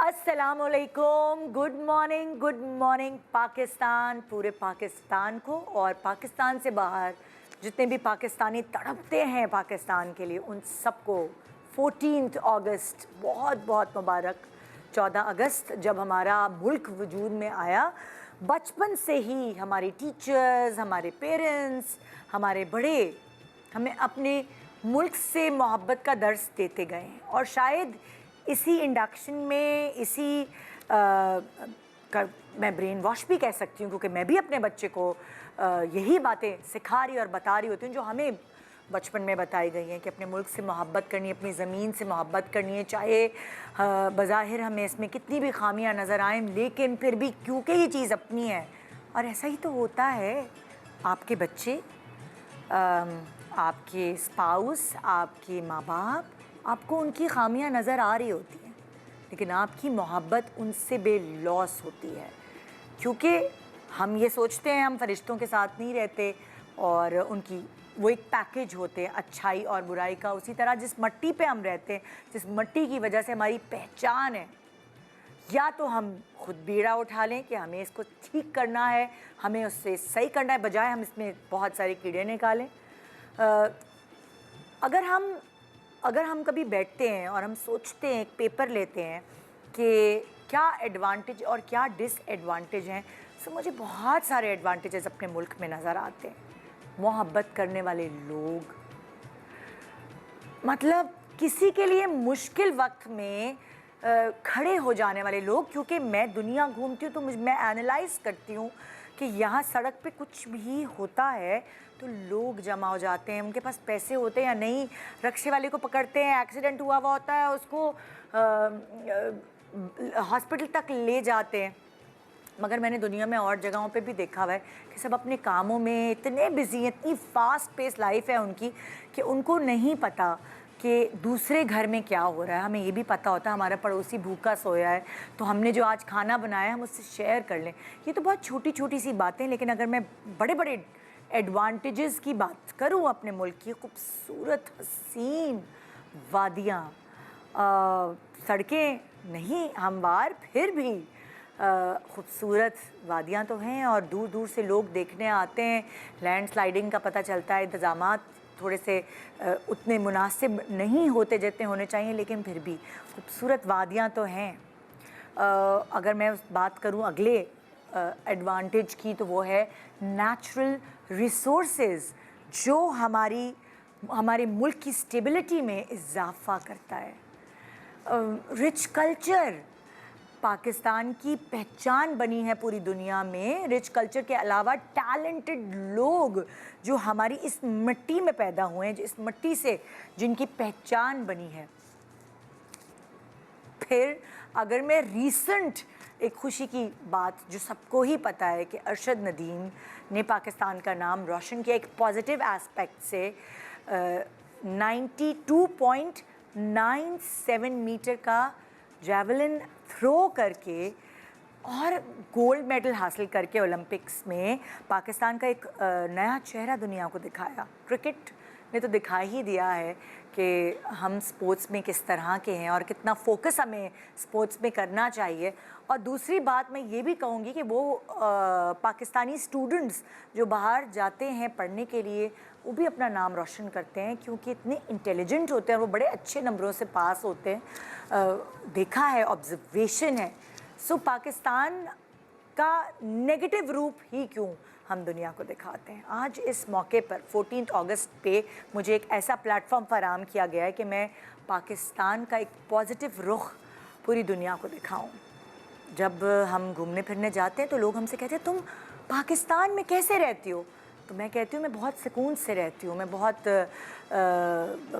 अस्सलामुअलैकुम, good morning Pakistan, पूरे पाकिस्तान को और पाकिस्तान से बाहर जितने भी पाकिस्तानी तड़पते हैं पाकिस्तान के लिए उन सबको 14 अगस्त बहुत बहुत मुबारक। 14 अगस्त जब हमारा मुल्क वजूद में आया, बचपन से ही हमारे टीचर्स, हमारे पेरेंट्स, हमारे बड़े हमें अपने मुल्क से मोहब्बत का दर्स देते गए हैं और शायद इसी इंडक्शन में मैं ब्रेन वॉश भी कह सकती हूँ, क्योंकि मैं भी अपने बच्चे को यही बातें सिखा रही और बता रही होती हूँ जो हमें बचपन में बताई गई हैं कि अपने मुल्क से मोहब्बत करनी है, अपनी ज़मीन से मोहब्बत करनी है, चाहे बज़ाहिर हमें इसमें कितनी भी खामियां नज़र आएँ, लेकिन फिर भी क्योंकि ये चीज़ अपनी है। और ऐसा ही तो होता है, आपके बच्चे, आपके स्पाउस, आपके माँ बाप, आपको उनकी खामियां नज़र आ रही होती हैं, लेकिन आपकी मोहब्बत उनसे बेलौस होती है, क्योंकि हम ये सोचते हैं हम फरिश्तों के साथ नहीं रहते और उनकी वो एक पैकेज होते हैं अच्छाई और बुराई का। उसी तरह जिस मिट्टी पे हम रहते हैं, जिस मिट्टी की वजह से हमारी पहचान है, या तो हम खुद बीड़ा उठा लें कि हमें इसको ठीक करना है, हमें उससे सही करना है, बजाय हम इसमें बहुत सारे कीड़े निकालें। अगर हम कभी बैठते हैं और हम सोचते हैं, एक पेपर लेते हैं कि क्या एडवांटेज और क्या डिसएडवांटेज हैं, तो मुझे बहुत सारे एडवांटेजेस अपने मुल्क में नज़र आते हैं। मोहब्बत करने वाले लोग, मतलब किसी के लिए मुश्किल वक्त में खड़े हो जाने वाले लोग, क्योंकि मैं दुनिया घूमती हूँ तो मैं एनालाइज करती हूँ कि यहाँ सड़क पे कुछ भी होता है तो लोग जमा हो जाते हैं, उनके पास पैसे होते हैं या नहीं, रक्शे वाले को पकड़ते हैं, एक्सीडेंट हुआ होता है, उसको हॉस्पिटल तक ले जाते हैं। मगर मैंने दुनिया में और जगहों पे भी देखा हुआ है कि सब अपने कामों में इतने बिजी हैं, इतनी फास्ट पेस लाइफ है उनकी कि उनको नहीं पता कि दूसरे घर में क्या हो रहा है। हमें ये भी पता होता है हमारा पड़ोसी भूखा सोया है, तो हमने जो आज खाना बनाया है हम उससे शेयर कर लें। ये तो बहुत छोटी छोटी सी बातें, लेकिन अगर मैं बड़े बड़े एडवांटेजेस की बात करूं अपने मुल्क की, खूबसूरत हसीन वादियाँ, सड़कें नहीं हमवार, फिर भी खूबसूरत वादियाँ तो हैं और दूर दूर से लोग देखने आते हैं। लैंडस्लाइडिंग का पता चलता है, इंतज़ामात थोड़े से उतने मुनासिब नहीं होते जितने होने चाहिए, लेकिन फिर भी खूबसूरत वादियाँ तो हैं। अगर मैं बात करूँ अगले एडवांटेज की, तो वो है नेचुरल रिसोर्सेज, जो हमारे मुल्क की स्टेबिलिटी में इजाफा करता है। रिच कल्चर, पाकिस्तान की पहचान बनी है पूरी दुनिया में। रिच कल्चर के अलावा टैलेंटेड लोग जो हमारी इस मिट्टी में पैदा हुए हैं, जो इस मिट्टी से जिनकी पहचान बनी है। फिर अगर मैं रीसेंट एक खुशी की बात, जो सबको ही पता है कि अरशद नदीम ने पाकिस्तान का नाम रोशन किया एक पॉजिटिव एस्पेक्ट से, 92.97 मीटर का जैवलिन थ्रो करके और गोल्ड मेडल हासिल करके ओलंपिक्स में पाकिस्तान का एक नया चेहरा दुनिया को दिखाया। क्रिकेट ने तो दिखा ही दिया है कि हम स्पोर्ट्स में किस तरह के हैं और कितना फोकस हमें स्पोर्ट्स में करना चाहिए। और दूसरी बात मैं ये भी कहूँगी कि वो पाकिस्तानी स्टूडेंट्स जो बाहर जाते हैं पढ़ने के लिए, वो भी अपना नाम रोशन करते हैं, क्योंकि इतने इंटेलिजेंट होते हैं, वो बड़े अच्छे नंबरों से पास होते हैं। देखा है, ऑब्जर्वेशन है। सो पाकिस्तान का नेगेटिव रूप ही क्यों हम दुनिया को दिखाते हैं। आज इस मौके पर 14 अगस्त पे मुझे एक ऐसा प्लेटफॉर्म फराहम किया गया है कि मैं पाकिस्तान का एक पॉजिटिव रुख पूरी दुनिया को दिखाऊं। जब हम घूमने फिरने जाते हैं तो लोग हमसे कहते हैं तुम पाकिस्तान में कैसे रहती हो, तो मैं कहती हूँ मैं बहुत सुकून से रहती हूँ, मैं बहुत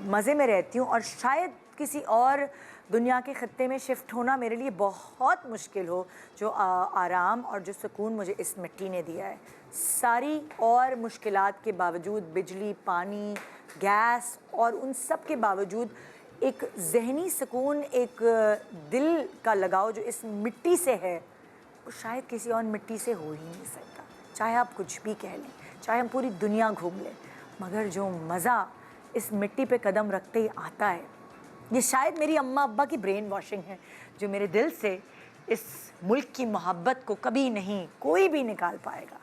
मज़े में रहती हूँ, और शायद किसी और दुनिया के ख़त्ते में शिफ्ट होना मेरे लिए बहुत मुश्किल हो, जो आराम और जो सुकून मुझे इस मिट्टी ने दिया है। सारी और मुश्किलात के बावजूद, बिजली, पानी, गैस और उन सब के बावजूद एक ज़हनी सुकून, एक दिल का लगाव जो इस मिट्टी से है, वो शायद किसी और मिट्टी से हो ही नहीं सकता। चाहे आप कुछ भी कह लें, चाहे हम पूरी दुनिया घूम लें, मगर जो मज़ा इस मिट्टी पे कदम रखते ही आता है ये शायद मेरी अम्मा अब्बा की ब्रेन वॉशिंग है जो मेरे दिल से इस मुल्क की मोहब्बत को कभी नहीं कोई भी निकाल पाएगा।